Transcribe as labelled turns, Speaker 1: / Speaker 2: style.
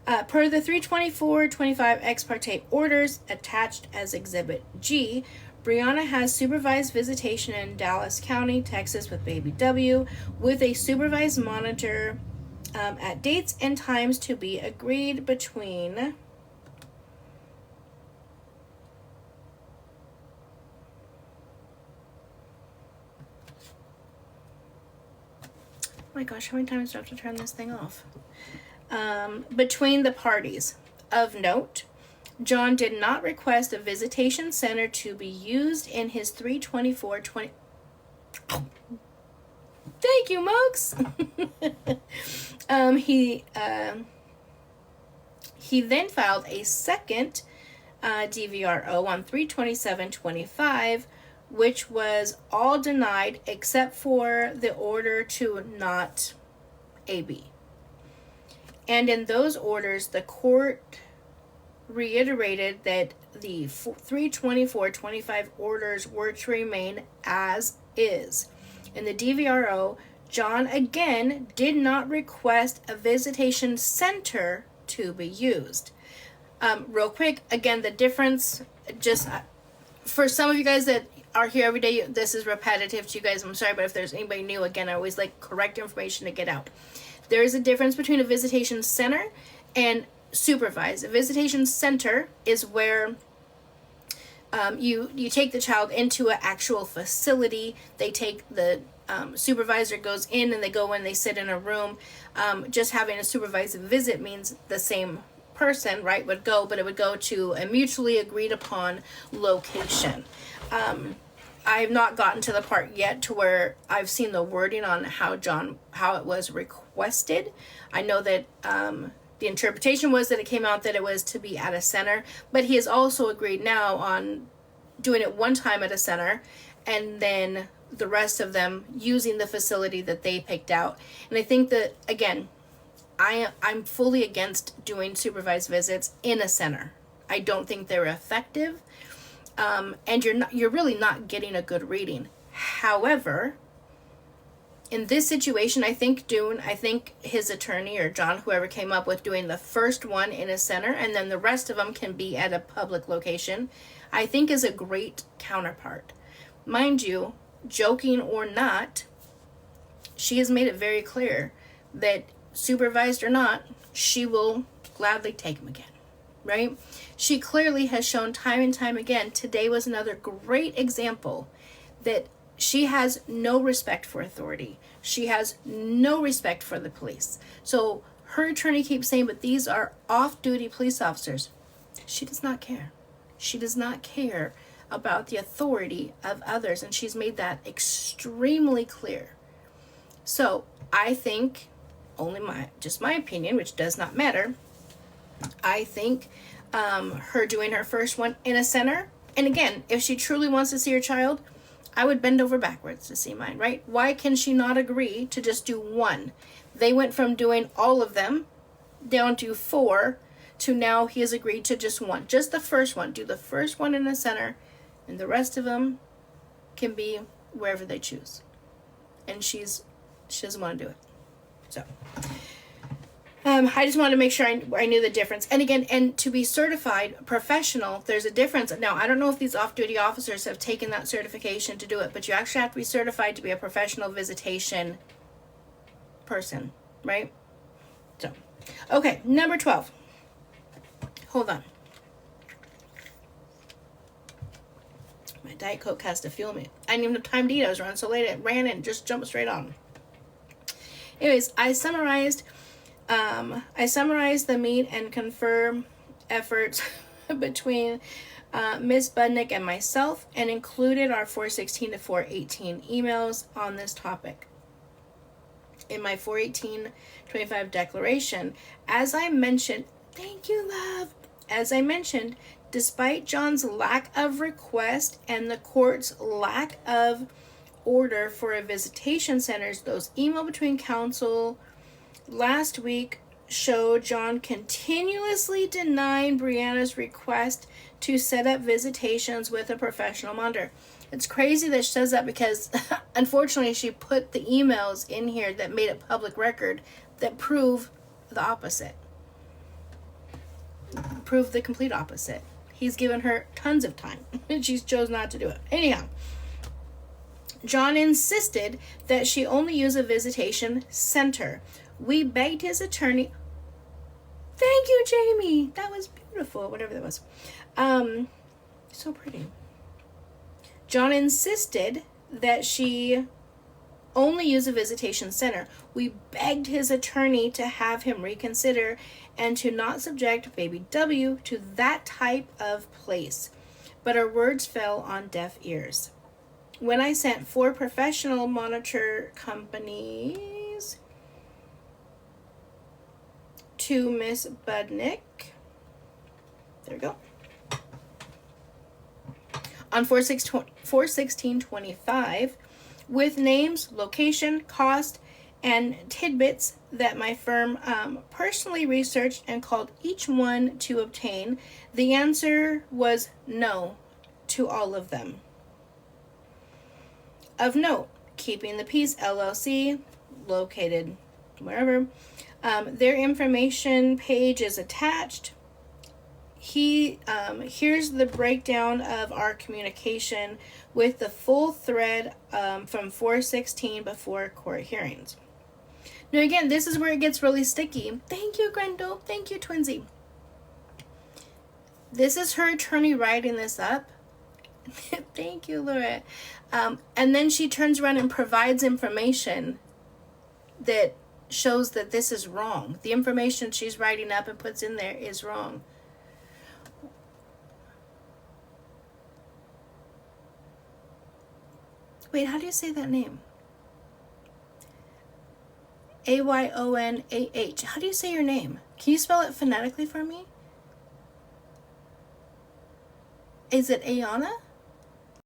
Speaker 1: Per the 324-25 ex parte orders attached as Exhibit G, Brianna has supervised visitation in Dallas County, Texas with baby W, with a supervised monitor at dates and times to be agreed between... Oh my gosh, how many times do I have to turn this thing off? Between the parties. Of note, John did not request a visitation center to be used in his 324-20... Thank you, Mokes! He then filed a second DVRO on 327-25, which was all denied except for the order to not AB. And in those orders, the court reiterated that the 324-25 orders were to remain as is. In the DVRO, John again did not request a visitation center to be used. Real quick, again, the difference, just for some of you guys that are here every day, this is repetitive to you guys. I'm sorry, but if there's anybody new, again, I always like correct information to get out. There is a difference between a visitation center and supervised. A visitation center is where you take the child into an actual facility. They take the supervisor goes in and they go in, they sit in a room. Just having a supervised visit means the same person, right, would go, but it would go to a mutually agreed upon location. I've not gotten to the part yet to where I've seen the wording on how it was requested. I know that the interpretation was that it came out that it was to be at a center, but he has also agreed now on doing it one time at a center and then the rest of them using the facility that they picked out. And I think that, again, I'm fully against doing supervised visits in a center. I don't think they're effective. And you're really not getting a good reading. However, in this situation, I think his attorney or John, whoever came up with doing the first one in a center and then the rest of them can be at a public location, I think is a great counterpart. Mind you, joking or not, she has made it very clear that supervised or not, she will gladly take him again. Right? She clearly has shown time and time again. Today was another great example that she has no respect for authority. She has no respect for the police. So her attorney keeps saying, but these are off-duty police officers. She does not care. She does not care about the authority of others, and she's made that extremely clear. So I think, just my opinion, which does not matter, I think her doing her first one in a center, and again, if she truly wants to see her child, I would bend over backwards to see mine, right? Why can she not agree to just do one? They went from doing all of them down to 4 to now he has agreed to just one. Just the first one. Do the first one in a center, and the rest of them can be wherever they choose. And she doesn't want to do it. So I just wanted to make sure I knew the difference. And again, and to be certified professional, there's a difference. Now, I don't know if these off-duty officers have taken that certification to do it, but you actually have to be certified to be a professional visitation person, right? So, okay, number 12. Hold on. My Diet Coke has to fuel me. I didn't even have time to eat. I was running so late, it ran and just jumped straight on. Anyways, I summarized the meet and confirm efforts between Ms. Budnick and myself and included our 416 to 418 emails on this topic. In my 418-25 declaration, as I mentioned, thank you, love. As I mentioned, despite John's lack of request and the court's lack of order for a visitation centers, those email between counsel last week showed John continuously denying Brianna's request to set up visitations with a professional monitor. It's crazy that she says that because unfortunately she put the emails in here that made it public record that prove the opposite. proved the complete opposite. He's given her tons of time, and she chose not to do it. Anyhow, John insisted that she only use a visitation center. We begged his attorney. Thank you, Jamie. That was beautiful. Whatever that was. So pretty. John insisted that she only use a visitation center. We begged his attorney to have him reconsider and to not subject baby W to that type of place. But our words fell on deaf ears. When I sent 4 professional monitor companies to Miss Budnick, there we go, on 4/16/25, with names, location, cost, and tidbits that my firm personally researched and called each one to obtain, the answer was no to all of them. Of note, Keeping the Peace LLC, located wherever, their information page is attached. Here's the breakdown of our communication with the full thread from 4/16 before court hearings. Now again, this is where it gets really sticky. Thank you, Grendel. Thank you, Twinsy. This is her attorney writing this up. Thank you, Laura. And then she turns around and provides information that shows that this is wrong. The information she's writing up and puts in there is wrong. Wait, how do you say that name? Ayonah. How do you say your name? Can you spell it phonetically for me? Is it Ayana?